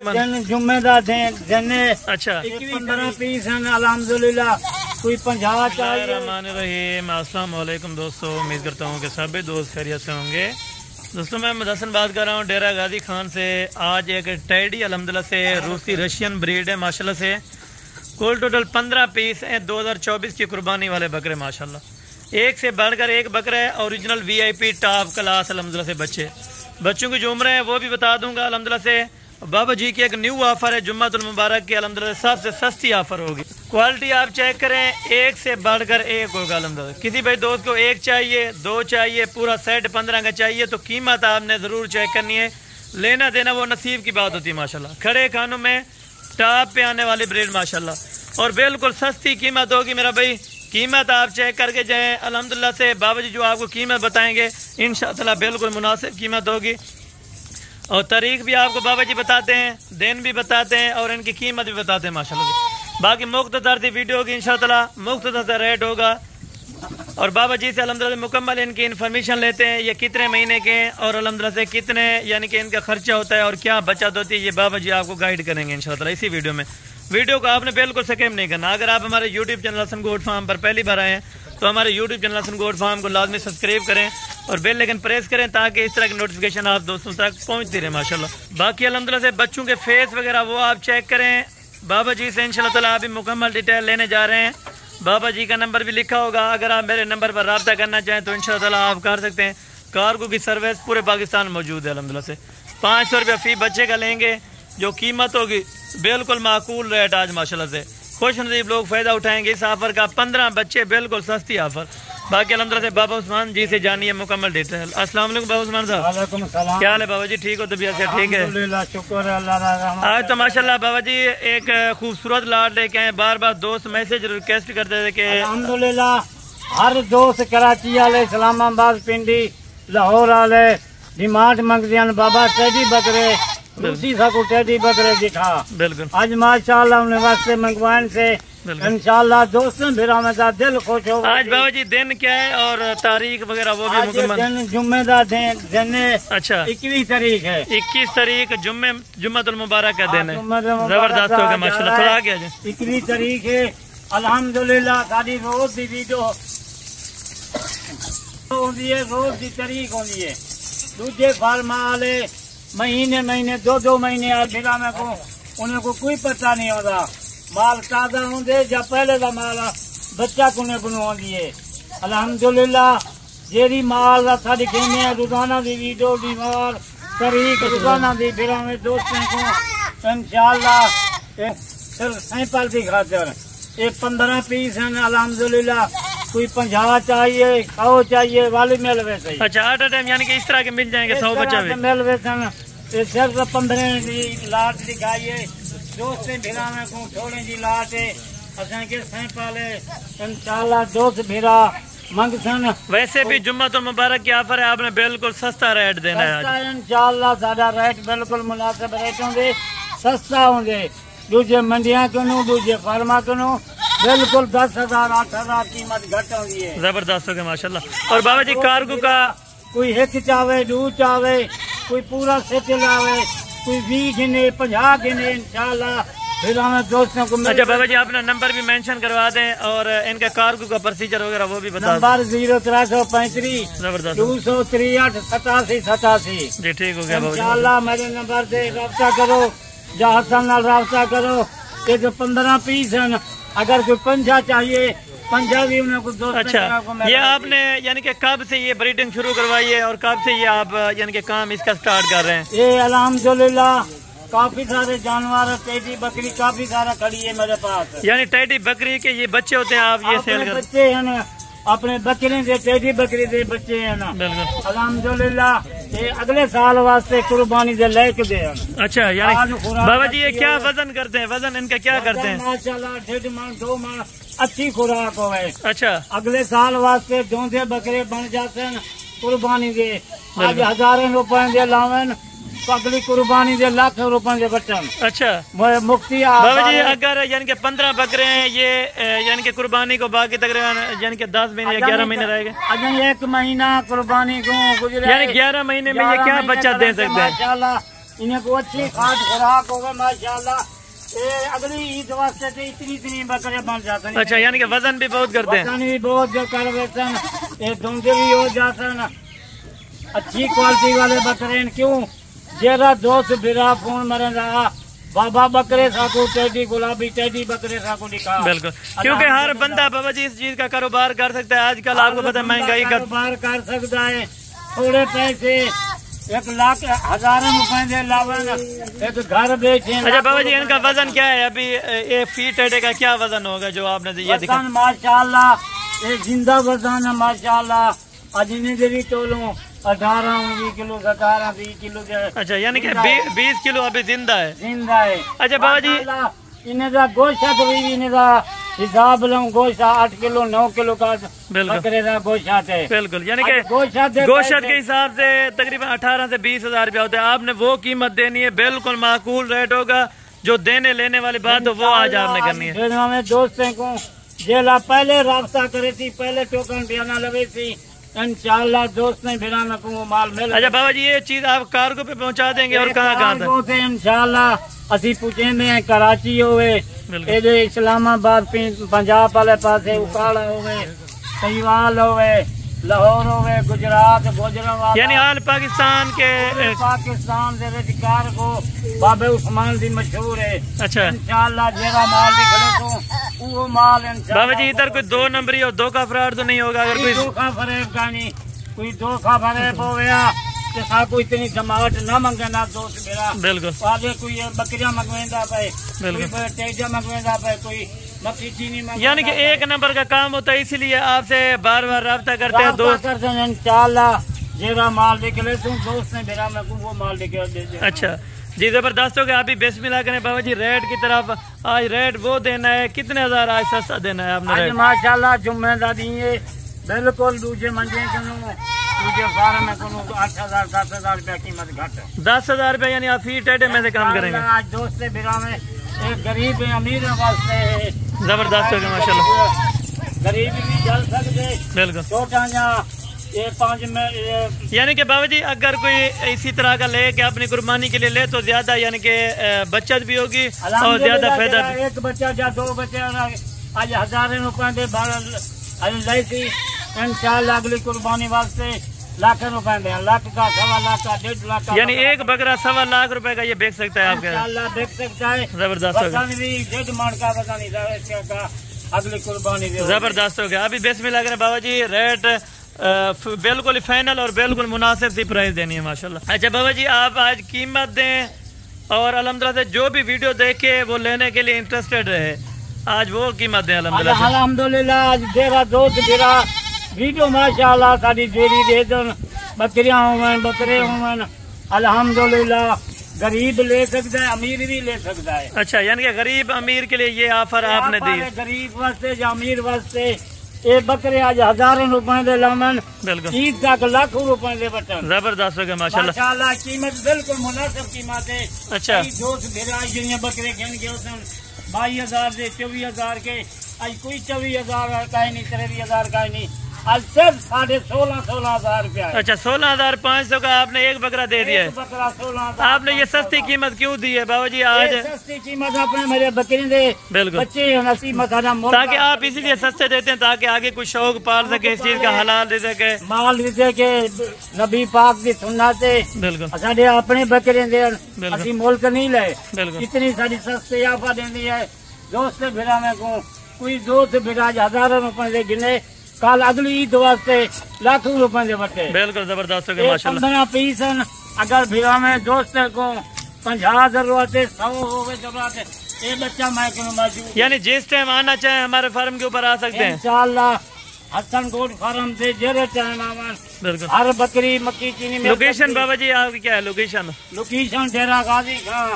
जुम्मेदार जने अच्छा 15 पीस हैं अल्हम्दुलिल्लाह। कोई 50 चाहिए। रहीम अस्सलाम वालेकुम दोस्तों, उम्मीद करता हूँ कि सभी दोस्त खैरियत से होंगे। दोस्तों मैं मुदस्सन बात कर रहा हूँ डेरा गाजी खान से। आज एक टैडी अल्हम्दुलिल्लाह से रूसी रशियन ब्रीड है माशाल्लाह से। कुल टोटल 15 पीस हैं 2024 की कुर्बानी वाले बकरे माशाल्लाह। एक से बढ़कर एक बकरा है, ओरिजिनल VIP टॉप क्लास अल्हम्दुलिल्लाह से। बच्चों की जो उम्र है वो भी बता दूंगा अल्हम्दुलिल्लाह से। बाबा जी की एक न्यू ऑफर है जुम्मतुल मुबारक की अल्हम्दुलिल्लाह सबसे सस्ती ऑफर होगी। क्वालिटी आप चेक करें, एक से बढ़कर एक होगा अल्हम्दुलिल्लाह। किसी भाई दोस्त को एक चाहिए, दो चाहिए, पूरा सेट 15 का चाहिए तो कीमत आपने ज़रूर चेक करनी है। लेना देना वो नसीब की बात होती है माशाल्लाह। खड़े खानों में टॉप पे आने वाली ब्रीड माशाल्लाह और बिल्कुल सस्ती कीमत होगी मेरा भाई। कीमत आप चेक करके जाएँ अल्हम्दुलिल्लाह से। बाबा जी जो आपको कीमत बताएंगे इंशाअल्लाह बिल्कुल मुनासिब कीमत होगी। और तारीख भी आपको बाबा जी बताते हैं, दिन भी बताते हैं और इनकी कीमत भी बताते हैं माशाल्लाह। बाकी मुख्तसर सी वीडियो होगी इंशाअल्लाह, मुख्तसर सा रेट होगा। और बाबा जी से अल्हम्दुलिल्लाह मुकम्मल इनकी इन्फॉर्मेशन लेते हैं, ये कितने महीने के हैं और अल्हम्दुलिल्लाह से कितने यानी कि इनका खर्चा होता है और क्या बचत होती है, ये बाबा जी आपको गाइड करेंगे इंशाअल्लाह इसी वीडियो में। वीडियो को आपने बिल्कुल स्किप नहीं करना। अगर आप हमारे YouTube channel Hasan goat farm पर पहली बार आए हैं तो हमारे YouTube channel Hasan goat farm को लाजमी सब्सक्राइब करें और बेल आइकन प्रेस करें ताकि इस तरह की नोटिफिकेशन आप दोस्तों तक पहुंचती रहे माशाल्लाह। बाकी अल्हम्दुलिल्लाह से बच्चों के फेस वगैरह वो आप चेक करें। बाबा जी से इंशाल्लाह ताला अभी मुकम्मल डिटेल लेने जा रहे हैं। बाबा जी का नंबर भी लिखा होगा, अगर आप मेरे नंबर पर रब्ता करना चाहें तो इंशाल्लाह ताला आप कर सकते हैं। कार्गो की सर्विस पूरे पाकिस्तान में मौजूद है अल्हम्दुलिल्लाह से। 500 रुपया फी बच्चे का लेंगे, जो कीमत होगी बिल्कुल माकूल रेट आज माशाल्लाह से। खुश नसीब लोग फायदा उठाएंगे इस ऑफर का। 15 बच्चे बिल्कुल सस्ती ऑफर। बाकी अल्हम्दुलिल्लाह से बाबा उस्मान जी से जानिए मुकम्मल डिटेल। अस्सलाम वालेकुम बाबा उस्मान साहब। वालेकुम सलाम। क्या हाल है बाबा जी, ठीक हो? तबीयत से ठीक है? अल्हम्दुलिल्लाह, शुक्र है अल्लाह। आज तो माशाल्लाह बाबा जी एक खूबसूरत लाट लेके आए। बार बार दोस्त मैसेज रिक्वेस्ट करते थे कि अल्हम्दुलिल्लाह हर दोस्त कराची वाले, इस्लामाबाद, पिंडी, लाहौर वाले डिमांड मंगते हैं बाबा टैडी बकरे, रूसी साकू टैडी बकरे दिखा। बिल्कुल आज माशाल्लाह उन्हें वास्ते मंगवाने से इंशाल्लाह दोस्तों फिर हमें दिल खुश हो। आज बाबा जी दिन क्या है और तारीख वगैरह वो भी मुकम्मल? जुम्मेदार जने अच्छा 21 तारीख है। 21 तारीख जुम्मतुल मुबारक का दिन है। जबरदस्त होगा माशाल्लाह। थोड़ा आगे आ जाए। 21 तारीख है अल्हम्दुलिल्लाह। साड़ी रोज की वीडियो होती है, रोज की तारीख होती है। दूजे फार्मा वाले महीने महीने 2-2 महीने फिर में को उन्हें को कोई पता नहीं होता। माल ताजा होंगे या पहले का माल बच्चा कुने होती है। अल्हम्दुलिल्लाह जेरी माल साड़ी कहने रोजाना की वीडियो की माल तारीख रोजाना की फिर हमें दोस्तों को इंशाल्लाह सिर्फ सैंपल की खातर ये 15 पीस हैं अल्हम्दुलिल्लाह। कोई 50 चाहिए, 100 चाहिए वाली मिल वैसे। अच्छा आठ टाइम यानी कि इस तरह के मिल जाएंगे 100 बच्चा भी मिल वैसे। सिर्फ 15 की लाट दिखाइए दोस्त भिरा में को थोड़ी जी लाट है असा के सैंपल है इंशाल्लाह दोस्त भिरा मंगसन। वैसे भी जुम्मतुल मुबारक की ऑफर है, आपने बिल्कुल सस्ता रेट देना है आज इंशाल्लाह। साडा रेट बिल्कुल मुनासिब रेट होंगे, सस्ता होंगे। दूजे मंडिया कनो दूजे फार्मा कनो बिल्कुल 10,000 8,000 कीमत घट होगी है। जबरदस्त हो गया माशाल्लाह। और बाबा जी कार्गो का कोई एक चावे, 2 चावे, कोई पूरा सेट लावे, कोई 20 गिने 50 गिने इंशाल्लाह फिर हमें दोस्तों को। अच्छा बाबा जी अपना नंबर भी मेंशन करवा दें और इनका कार्गो का प्रोसीजर वगैरह वो भी बता। नंबर 0335 263 87 87 जी ठीक हो गया बाबा इंशाल्लाह। मेरे नंबर से रब्ता करो या हसन नाल रब्ता करो। ये जो 15 पीस है, अगर कोई 50 चाहिए 50 भी उन्हें कुछ दोस्त। अच्छा ये आपने यानी कि कब से ये ब्रीडिंग शुरू करवाई है और कब से ये आप यानी कि काम इसका स्टार्ट कर रहे हैं? ये अल्हम्दुलिल्लाह काफी सारे जानवर टैडी बकरी काफी सारा खड़ी है मेरे पास। यानी टैडी बकरी के ये बच्चे होते हैं, आप ये सेल कर? बच्चे है ना अपने बकरे से टैडी बकरी के बच्चे है ना। बिल्कुल अल्हम्दुलिल्लाह ये अगले साल वास्ते कुर्बानी दे लेके दे। अच्छा यानी बाबा जी ये क्या वजन करते हैं? वजन इनका क्या करते हैं? माशाल्लाह 1.5 मन 2 मन अच्छी खुराक हो। अच्छा अगले साल वास्ते जोंधे बकरे बन जाते हैं कुर्बानी दे। आज हजारों रुपए दे लावन अगली कुर्बानी दे लाख रुपए के बच्चन। अच्छा मुफ्ती बाबा जी अगर यानी कि 15 बकरे हैं ये यानी कि कुर्बानी को बाकी तकरीबन यानी कि 10 महीने या 11 महीने रहेगा। अजन 1 महीना कुर्बानी को गुजरे यानी 11 महीने में ये क्या बच्चा दे सकते हैं? इन्हें को अच्छी खाद खुराक होगा माशाल्लाह। अगली ईद वास्ते तो इतनी बकरे बन जाते हैं। अच्छा, यानी कि वजन भी बहुत करते हैं। वजन भी बहुत कर वेतन, ये धुंधे भी हो जाते हैं। अच्छी क्वालिटी वाले बकरे क्यों जेरा दोस्त बिरा फोन मरे रहा बाबा बकरे साकू टेडी गुलाबी टेडी बकरे साकू दिखा। बिल्कुल, क्योंकि हर बंदा बाबा जी इस चीज का कारोबार कर सकता है। आजकल आपको पता है महंगाई का कारोबार कर सकता है। थोड़े पैसे 1 लाख हजारों रुपए दे लावन एक घर बेचे। अच्छा बाबा जी, इनका वजन क्या है अभी? ये फीट टेडे का क्या वजन होगा जो आपने ये दिखा? माशाल्लाह ये जिंदा वजन है माशाल्लाह। आज इन्हें भी तोलूं 18-19 किलो 17-20 किलो। अच्छा, यानी कि 20 किलो अभी जिंदा है। अच्छा बाबा जी, इन्हें गोशत भी इन्हें हिसाब लूं गोशत 8 किलो 9 किलो का बकरे का गोशत है। बिल्कुल, यानी कि गोशत के हिसाब से तकरीबन 18 से 20 हजार रुपया होता है। आपने वो कीमत देनी है, बिल्कुल माकूल रेट होगा। जो देने लेने वाली बात हो वो आज आपने करनी है। हमें दोस्तों को जेला पहले रास्ता करे थी, पहले टोकन बयाना लगे थी। इंशाल्लाह दोस्त ने बिना में को माल मिल। अच्छा बाबा जी, ये चीज आप कार्गो पे पहुंचा देंगे और कहाँ से? इंशाल्लाह असी पूछे कराची होवे, इस्लामाबाद पंजाब वाले पासे उकाड़ा होवे, सहीवाल होवे, लाहौर होवे, गुजरात गुजरात, यानी आल पाकिस्तान के पाकिस्तान से कार्गो बाबे उस्मान दी मशहूर है। अच्छा, इंशाल्लाह जेरा माल निकले तो वो माल बाबा जी इधर कोई 2 नंबरी और धोखा फरार तो नहीं होगा? अगर कोई धोखा फरेब का नहीं, कोई धोखा फरेब हो गया को इतनी जमावट न मंगे ना दोस्त मेरा। बिल्कुल, आगे कोई बकरियां मंगवेंदा पे, कोई तेजा मंगवेंदा पे, कोई मक्खी चीनी मंगवेंदा। यानी कि 1 नंबर का काम होता है, इसीलिए आपसे बार बार राब्ता करते हैं दोस्त। इंशाल्लाह जेरा माल निकले तुम दोस्त ने मेरा मैं वो माल निकल दे। अच्छा जी, जबरदस्त हो गया। अभी बिस्मिल्लाह करें बाबा जी, रेट की तरफ। आज रेट वो देना है कितने हजार आज सस्ता देना है आपने? माशाल्लाह जुम्मेदारी है बिल्कुल। दूजे मंजे दूजे फार्म में 8,000 10,000 रुपया कीमत घट। 10,000 रुपया यानी आप फी टेडे में से काम करेंगे। आज दोस्त बिरा में एक गरीब अमीर वास्ते जबरदस्त हो गया माशाल्लाह। गरीब भी चल सकते। बिल्कुल, छोटा ये 5 में यानी कि बाबा जी अगर कोई इसी तरह का ले के अपनी कुर्बानी के लिए ले तो ज्यादा यानी कि बचत भी होगी और ज्यादा फायदा भी। एक बच्चा या 2 बच्चे आज हजारों रुपए दे इंशाल्लाह अगली कुर्बानी वास्ते लाख रुपए दे, लाख का 1.25 लाख का 1.5 लाख का। यानी एक बकरा 1.25 लाख रुपए का ये बेच सकता है आपके? इंशाल्लाह बेच सकता है। जबरदस्त हो गया। अगली कुर्बानी जबरदस्त हो गया। अभी बिस्मिल्लाह करें बाबा जी, रेट बिल्कुल ही फाइनल और बिल्कुल मुनासिब सी प्राइस देनी है माशाल्लाह। अच्छा बाबा जी, आप आज कीमत दें और अल्हम्दुलिल्लाह से जो भी वीडियो देखे वो लेने के लिए इंटरेस्टेड रहे, आज वो कीमत दें अल्हम्दुलिल्लाह। अल्हम्दुलिल्लाह आज तेरा दोस्त मेरा वीडियो माशाल्लाह सारी देरी दे दन, बकरियां होवन बकरे होवन अल्हम्दुलिल्लाह। गरीब ले सकता है, अमीर भी ले सकता है। अच्छा, यानी कि गरीब अमीर के लिए ये ऑफर आपने दी है? गरीब वास्ते या अमीर वास्ते ये बकरे आज हजारों रुपए दे लावन, बिल्कुल ईद तक लाखों रुपए दे बटन। जबरदस्त हो गया माशाल्लाह। कीमत बिल्कुल मुनासिब कीमत है। अच्छा, दोस्त मेरा बकरे गिन के 22,000 से 24,000 के, आज कोई 24,000 का ही नहीं, 23,000 का ही नहीं, आज सिर्फ 16,500 रुपया। अच्छा, 16,500 का आपने एक बकरा दे दिया है। बकरा 16,000। आपने ये सस्ती कीमत क्यों दी है बाबा जी आज? सस्ती कीमत अपने मेरे बकरे दे बिल्कुल बच्चे ताकि आप इसीलिए सस्ते देते हैं ताकि आगे कुछ शौक पाल सके, इस चीज का हलाल दे सके, माल दे सके। नबी पाक की सुन्नत है। बिल्कुल, साढ़े अपने बकरे दे असि मुल्क नहीं ले। बिल्कुल, इतनी सारी सस्ती आफा देती है। दोस्त भिड़ा में को कोई दोस्त भिड़ा हजारों रुपए से गिने, कल अगली ईद वास्ते लाखों रुपए से बटे। बिल्कुल जबरदस्त हो गया माशाल्लाह। 15 पीस अगर भिड़ा में दोस्त को 50 जरूरत है, 100 हो गए जरूरत है, ये बच्चा मैं मौजूद। यानी जिस टाइम आना चाहे हमारे फार्म के ऊपर आ सकते हैं इंशाल्लाह। हसन कोट फार्म से जरे टाइम आवन। बिल्कुल, हर बकरी मक्की चीनी में। लोकेशन बाबा जी आपकी क्या है? लोकेशन डेरा गाजी खां,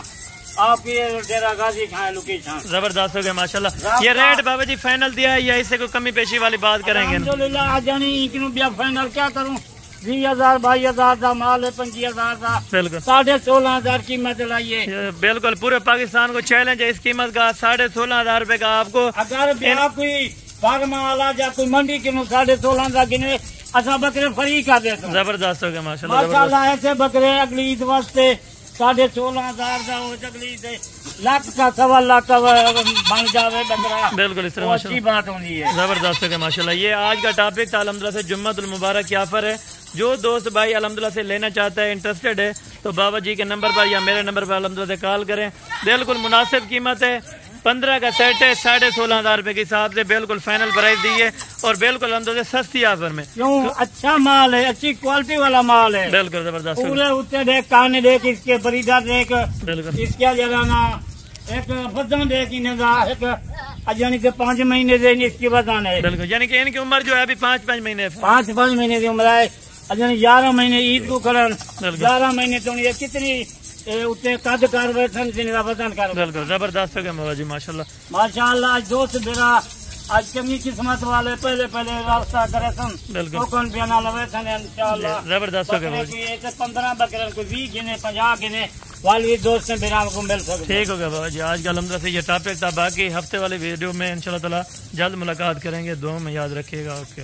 आपकी डेरा गाजी खां लोकेशन। जबरदस्त हो गया माशाल्लाह। ये रेट बाबा जी फाइनल दिया है या इससे कोई कमी पेशी वाली बात करेंगे? अल्हम्दुलिल्लाह फाइनल क्या करूँ, 20,000 22,000 का माल है, 25,000 का। बिल्कुल 16,500 कीमत लाइए। बिल्कुल पूरे पाकिस्तान को चैलेंज है इस कीमत का, 16,500 रुपए का आपको। अगर कोई फार्म वाला या कोई मंडी के 16,500 का गिने असा बकरे फ्री कर देते। जबरदस्त हो गया माशाल्लाह। माशाल्लाह ऐसे बकरे अगली ईद वास्ते 16,500 का हो चकली से लाख का 1.25 लाख का बन जावे बकरा। बिल्कुल इस तरह वो अच्छी बात होनी है। जबरदस्त है माशाल्लाह। ये आज का टॉपिक था अल्हम्दुलिल्लाह से जुम्मतुल मुबारक की ऑफर है। जो दोस्त भाई अल्हम्दुलिल्लाह से लेना चाहता है, इंटरेस्टेड है, तो बाबा जी के नंबर पर या मेरे नंबर पर अल्हम्दुलिल्लाह से कॉल करें। बिल्कुल मुनासिब कीमत है, 15 का सेट है, 16,500 रुपए के हिसाब से बिल्कुल फाइनल प्राइस दी है और बिल्कुल अल्हम्दुलिल्लाह से सस्ती ऑफर में। क्यों अच्छा माल है, अच्छी क्वालिटी वाला माल है। बिल्कुल जबरदस्त। पूरे उत्ते देख, कान देख, इसके बरीदा देख, बिल्कुल इसके जरा ना एक बदन देख, इन्हें एक यानी कि 5 महीने से इसकी बदन है। बिल्कुल, यानी कि इनकी उम्र जो है अभी 5-5 महीने है। 5 महीने की उम्र है। 11 महीने ईद को करन, 11 महीने तो ये कितनी उत्ते कद कर बैठन बदन कर। बिल्कुल जबरदस्त है बाबा जी माशाल्लाह। माशाल्लाह आज दोस्त मेरा आज चंगी किस्मत वाले पहले रास्ता करे सन। बिल्कुल कौन बयाना लवे सन इंशाल्लाह। जबरदस्त है बाबा जी। 15 बकरे को 20 गिने 50 गिने वाली दोस्त से मेरा को मिल सकते। ठीक हो गया बाबा जी। आज का अल्हम्दुलिल्लाह से ये टॉपिक था। बाकी हफ्ते वाले वीडियो में इंशाल्लाह ताला जल्द मुलाकात करेंगे। दुआ में याद रखिएगा। ओके।